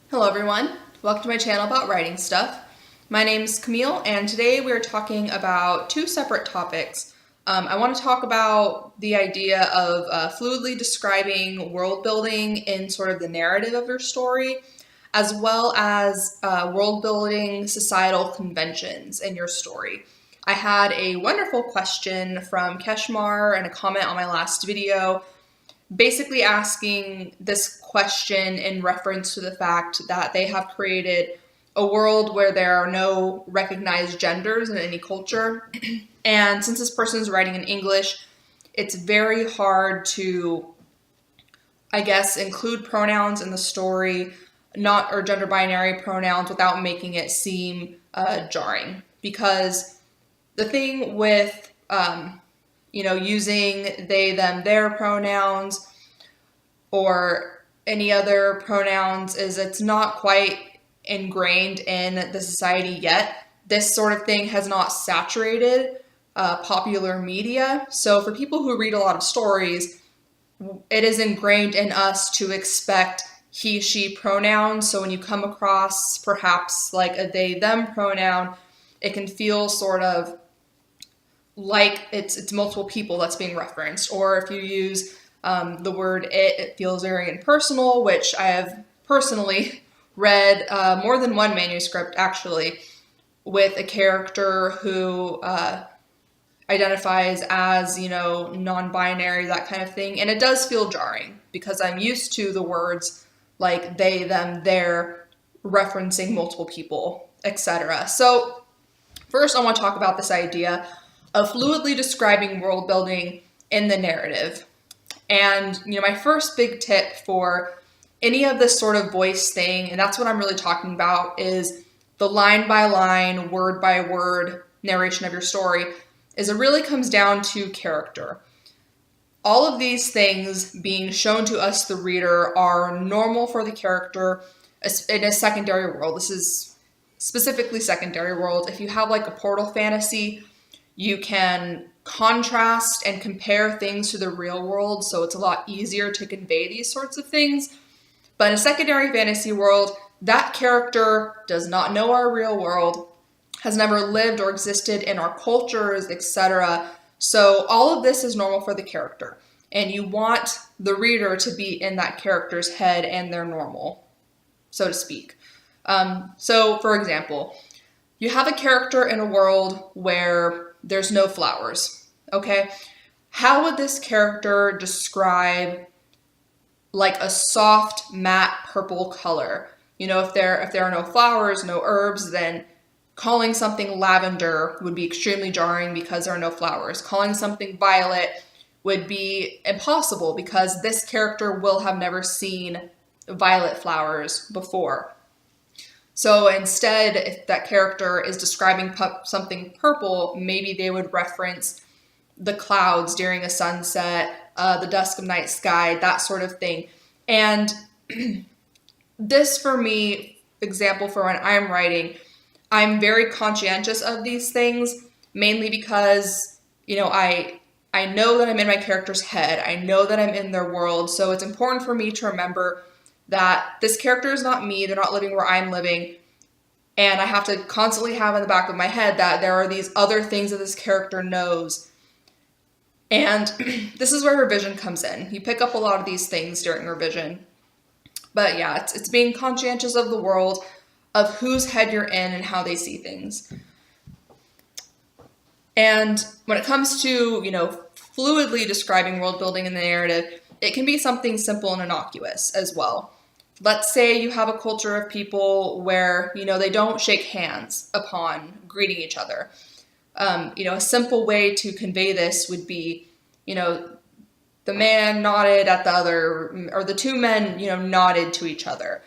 Hello everyone, welcome to my channel about writing stuff. My name's Camille and today we're talking about two separate topics. I want to talk about the idea of fluidly describing world building in sort of the narrative of your story, as well as world building societal conventions in your story. I had a wonderful question from Keshmar and a comment on my last video basically asking this question in reference to the fact that they have created a world where there are no recognized genders in any culture. And since this person is writing in English, it's very hard to, I guess, include pronouns in the story, not or gender binary pronouns, without making it seem jarring. Because the thing with using they, them, their pronouns or any other pronouns is it's not quite ingrained in the society yet. This sort of thing has not saturated popular media. So for people who read a lot of stories, it is ingrained in us to expect he, she pronouns. So when you come across perhaps like a they, them pronoun, it can feel sort of like it's multiple people that's being referenced. Or if you use the word it feels very impersonal, which I have personally read more than one manuscript actually with a character who identifies as, non-binary, that kind of thing. And it does feel jarring because I'm used to the words like they, them, their referencing multiple people, etc. So first I want to talk about this idea of fluidly describing world building in the narrative. And, my first big tip for any of this sort of voice thing, and that's what I'm really talking about, is the line by line, word by word narration of your story, is it really comes down to character. All of these things being shown to us, the reader, are normal for the character in a secondary world. This is specifically secondary world. If you have like a portal fantasy, you can contrast and compare things to the real world, so it's a lot easier to convey these sorts of things. But in a secondary fantasy world, that character does not know our real world, has never lived or existed in our cultures, etc. So all of this is normal for the character, and you want the reader to be in that character's head and their normal, so to speak. So for example, you have a character in a world where there's no flowers, okay? How would this character describe like a soft matte purple color? If there are no flowers, no herbs, then calling something lavender would be extremely jarring because there are no flowers. Calling something violet would be impossible because this character will have never seen violet flowers before. So instead, if that character is describing something purple, maybe they would reference the clouds during a sunset, the dusk of night sky, that sort of thing. And this, for me, example for when I'm writing, I'm very conscientious of these things, mainly because, I know that I'm in my character's head. I know that I'm in their world. So it's important for me to remember that this character is not me. They're not living where I'm living. And I have to constantly have in the back of my head that there are these other things that this character knows. And this is where revision comes in. You pick up a lot of these things during revision. But yeah, it's being conscientious of the world, of whose head you're in and how they see things. And when it comes to, fluidly describing world building in the narrative, it can be something simple and innocuous as well. Let's say you have a culture of people where, they don't shake hands upon greeting each other. A simple way to convey this would be, the man nodded at the other, or the two men, nodded to each other.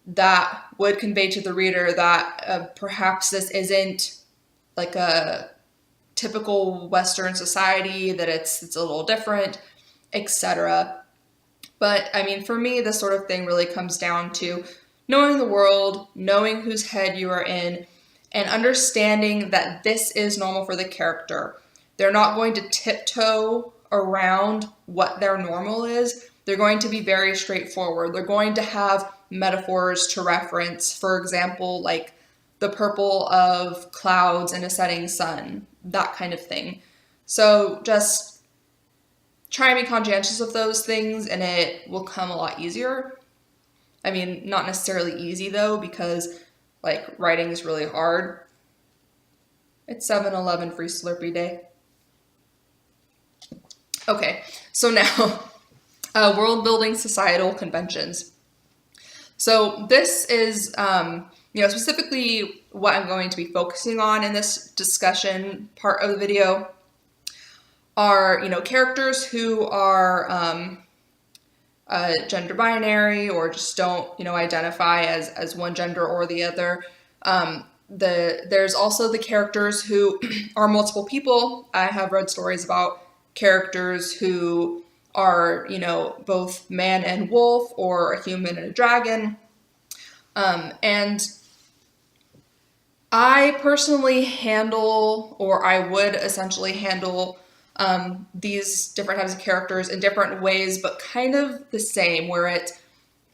That would convey to the reader that perhaps this isn't like a typical Western society, that it's a little different, etc. But for me, this sort of thing really comes down to knowing the world, knowing whose head you are in, and understanding that this is normal for the character. They're not going to tiptoe around what their normal is. They're going to be very straightforward. They're going to have metaphors to reference, for example, like the purple of clouds in a setting sun, that kind of thing. So just try and be conscientious of those things and it will come a lot easier. I mean, not necessarily easy though, because like writing is really hard. It's 7-Eleven free Slurpee day. Okay, so now world building societal conventions. So this is, specifically what I'm going to be focusing on in this discussion part of the video are, characters who are gender binary or just don't, identify as one gender or the other. There's also the characters who are multiple people. I have read stories about characters who are, both man and wolf or a human and a dragon. And I personally I would essentially handle these different types of characters in different ways, but kind of the same, where it's,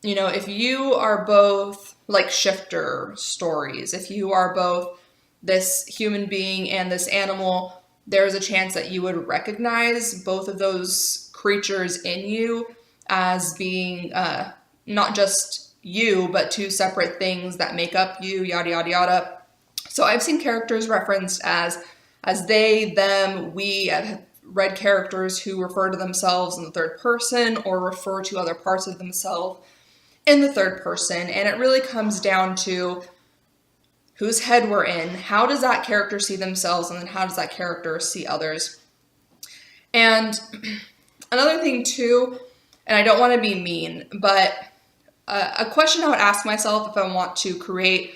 if you are both like shifter stories, if you are both this human being and this animal, there's a chance that you would recognize both of those creatures in you as being not just you, but two separate things that make up you, yada, yada, yada. So I've seen characters referenced as they, them, we. I've read characters who refer to themselves in the third person or refer to other parts of themselves in the third person. And it really comes down to whose head we're in. How does that character see themselves? And then how does that character see others? And another thing too, and I don't want to be mean, but a question I would ask myself if I want to create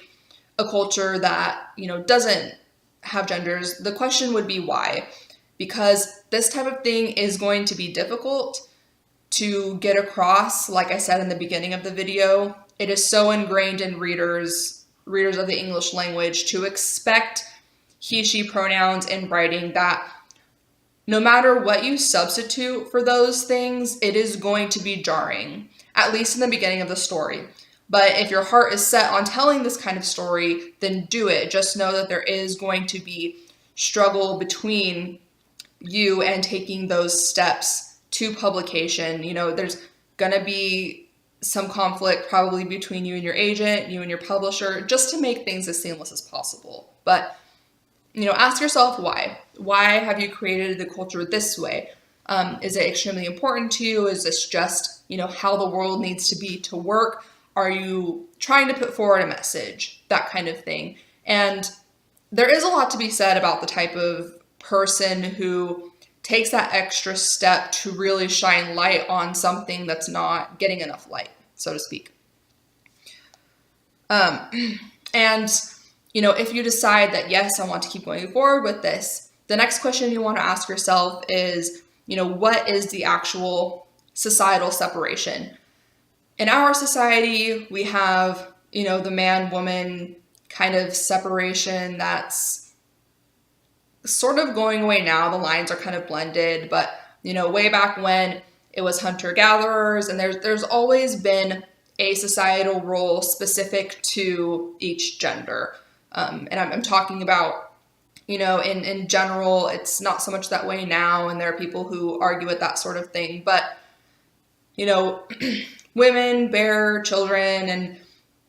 a culture that, doesn't have genders, the question would be why? Because this type of thing is going to be difficult to get across. Like I said in the beginning of the video, it is so ingrained in readers of the English language to expect he, she pronouns in writing that no matter what you substitute for those things, it is going to be jarring, at least in the beginning of the story. But if your heart is set on telling this kind of story, then do it. Just know that there is going to be struggle between you and taking those steps to publication. There's going to be some conflict probably between you and your agent, you and your publisher, just to make things as seamless as possible. But, ask yourself why. Why have you created the culture this way? Is it extremely important to you? Is this just, how the world needs to be to work? Are you trying to put forward a message? That kind of thing. And there is a lot to be said about the type of person who takes that extra step to really shine light on something that's not getting enough light, so to speak. And, if you decide that, yes, I want to keep going forward with this, the next question you want to ask yourself is, what is the actual societal separation? In our society, we have, the man-woman kind of separation that's sort of going away now. The lines are kind of blended, but, way back when it was hunter-gatherers, and there's always been a societal role specific to each gender. And I'm talking about, in general, it's not so much that way now, and there are people who argue with that sort of thing, but, women bear children, and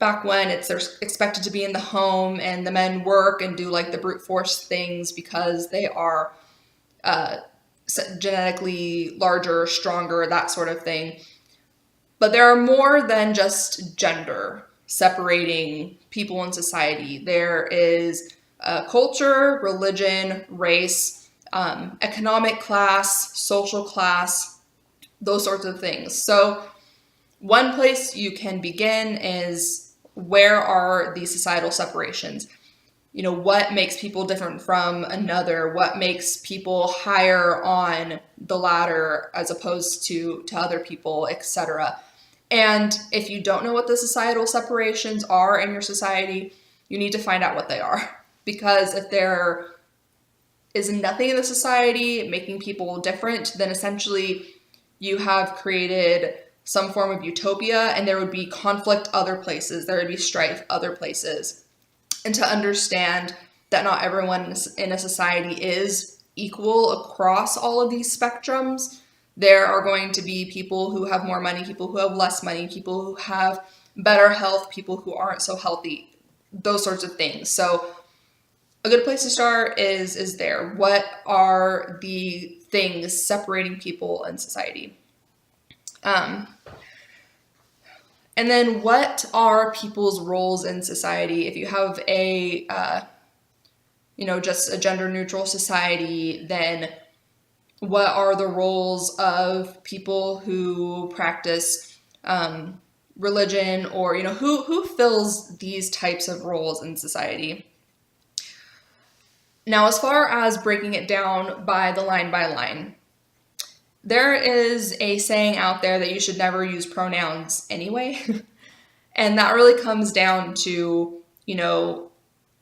back when they're expected to be in the home, and the men work and do like the brute force things because they are genetically larger, stronger, that sort of thing. But there are more than just gender separating people in society. There is culture, religion, race, economic class, social class, those sorts of things. So one place you can begin is, where are these societal separations? What makes people different from another? What makes people higher on the ladder as opposed to other people, etc. And if you don't know what the societal separations are in your society, you need to find out what they are. Because if there is nothing in the society making people different, then essentially you have created some form of utopia, and there would be conflict other places, there would be strife other places. And to understand that not everyone in a society is equal across all of these spectrums. There are going to be people who have more money, people who have less money, people who have better health, people who aren't so healthy, those sorts of things. So a good place to start is there. What are the things separating people in society? And then what are people's roles in society? If you have a, just a gender neutral society, then what are the roles of people who practice religion, or, who fills these types of roles in society? Now, as far as breaking it down by line, there is a saying out there that you should never use pronouns anyway. And that really comes down to,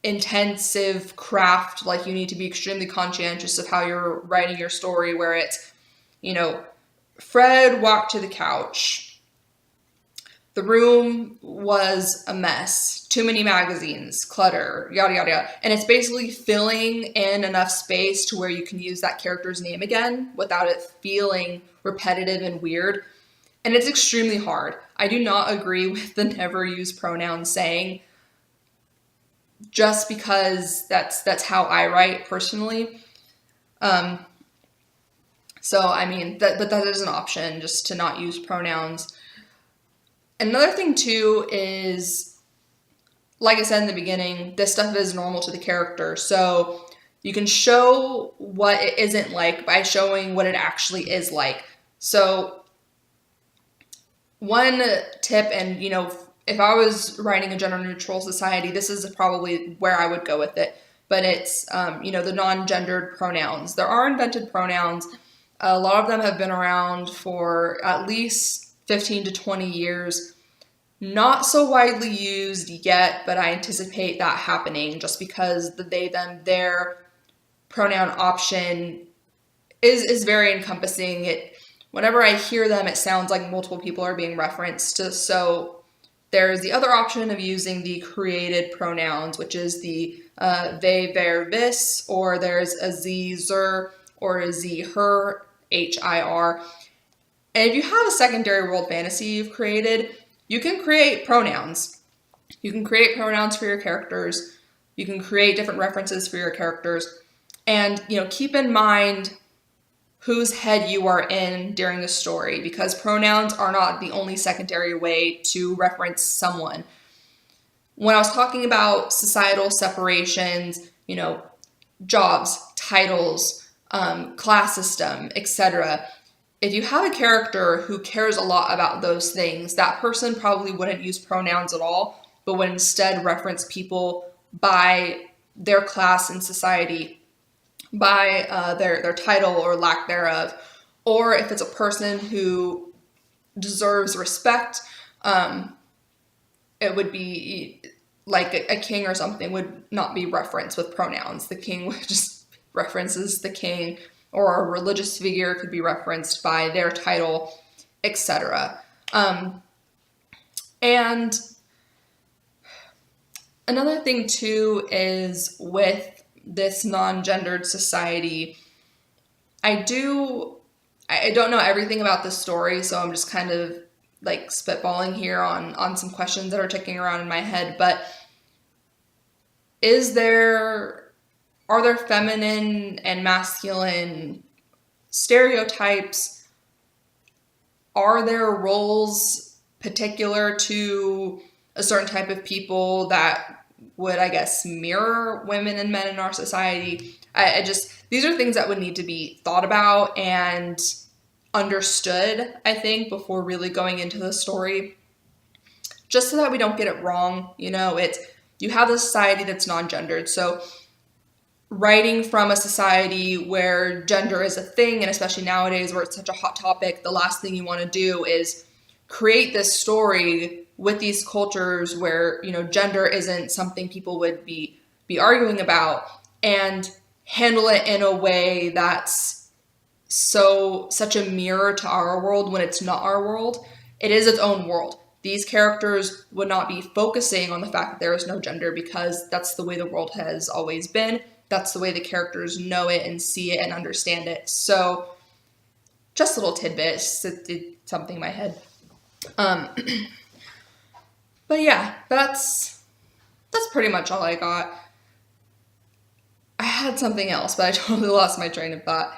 intensive craft. Like, you need to be extremely conscientious of how you're writing your story, where it's, Fred walked to the couch. The room was a mess. Too many magazines, clutter, yada, yada, yada. And it's basically filling in enough space to where you can use that character's name again without it feeling repetitive and weird. And it's extremely hard. I do not agree with the never use pronouns saying, just because that's how I write personally. So, but that is an option, just to not use pronouns. Another thing too is, like I said in the beginning, this stuff is normal to the character. So you can show what it isn't like by showing what it actually is like. So one tip, and if I was writing a gender neutral society, this is probably where I would go with it. But it's, the non-gendered pronouns. There are invented pronouns. A lot of them have been around for at least 15 to 20 years. Not so widely used yet, but I anticipate that happening, just because the they, them, their pronoun option is very encompassing. Whenever I hear them, it sounds like multiple people are being referenced. So there's the other option of using the created pronouns, which is the they, their, vis, or there's a z, zer, or a z, her, HIR. And if you have a secondary world fantasy you've created, you can create pronouns. You can create pronouns for your characters. You can create different references for your characters. And, keep in mind whose head you are in during the story, because pronouns are not the only secondary way to reference someone. When I was talking about societal separations, jobs, titles, class system, etc., if you have a character who cares a lot about those things, that person probably wouldn't use pronouns at all, but would instead reference people by their class in society, by their title or lack thereof. Or if it's a person who deserves respect, it would be like a king or something would not be referenced with pronouns. The king would just references the king, or a religious figure could be referenced by their title, etc. And another thing too is, with this non-gendered society, I don't know everything about this story, so I'm just kind of like spitballing here on some questions that are ticking around in my head, but are there feminine and masculine stereotypes? Are there roles particular to a certain type of people that would, I guess, mirror women and men in our society? These are things that would need to be thought about and understood, I think, before really going into the story, just so that we don't get it wrong. You have a society that's non-gendered, so writing from a society where gender is a thing, and especially nowadays where it's such a hot topic, the last thing you want to do is create this story with these cultures where, gender isn't something people would be arguing about, and handle it in a way that's such a mirror to our world when it's not our world. It is its own world. These characters would not be focusing on the fact that there is no gender because that's the way the world has always been. That's the way the characters know it and see it and understand it. So just little tidbits, it did something in my head. But yeah, that's pretty much all I got. I had something else, but I totally lost my train of thought.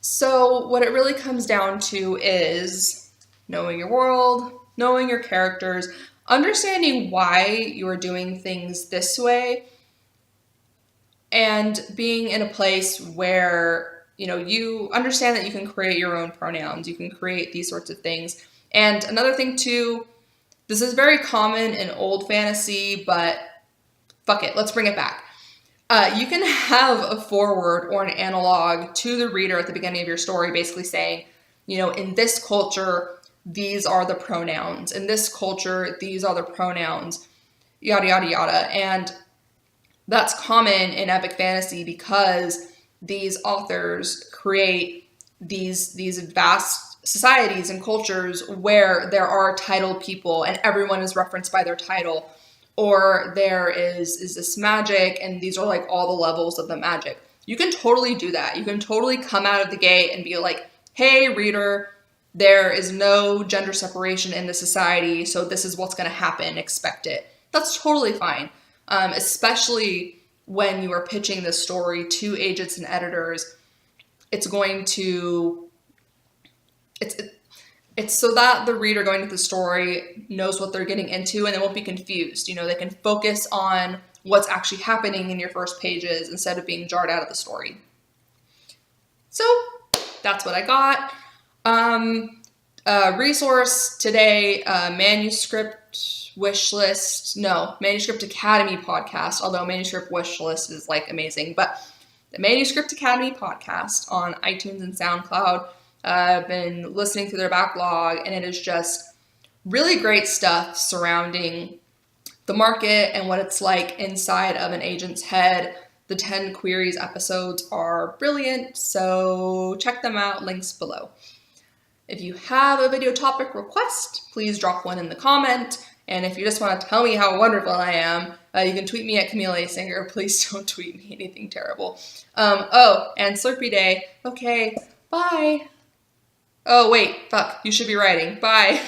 So what it really comes down to is knowing your world, knowing your characters, understanding why you are doing things this way, and being in a place where, you understand that you can create your own pronouns, you can create these sorts of things. And another thing too, this is very common in old fantasy, but fuck it, let's bring it back. You can have a foreword or an analog to the reader at the beginning of your story, basically saying, in this culture, these are the pronouns. In this culture, these are the pronouns, yada, yada, yada. And that's common in epic fantasy because these authors create these vast societies and cultures where there are titled people and everyone is referenced by their title. Or there is this magic, and these are like all the levels of the magic. You can totally do that. You can totally come out of the gate and be like, hey, reader, there is no gender separation in the society, so this is what's going to happen. Expect it. That's totally fine, especially when you are pitching this story to agents and editors. It's so that the reader going into the story knows what they're getting into and they won't be confused. They can focus on what's actually happening in your first pages instead of being jarred out of the story. So that's what I got. Resource today, Manuscript Academy podcast, although Manuscript Wishlist is like amazing, but the Manuscript Academy podcast on iTunes and SoundCloud. I've been listening through their backlog, and it is just really great stuff surrounding the market and what it's like inside of an agent's head. The 10 Queries episodes are brilliant, so check them out, links below. If you have a video topic request, please drop one in the comment, and if you just want to tell me how wonderful I am, you can tweet me at Camille A. Singer. Please don't tweet me anything terrible. And Slurpee Day. Okay, bye. Oh, wait, fuck, you should be writing. Bye.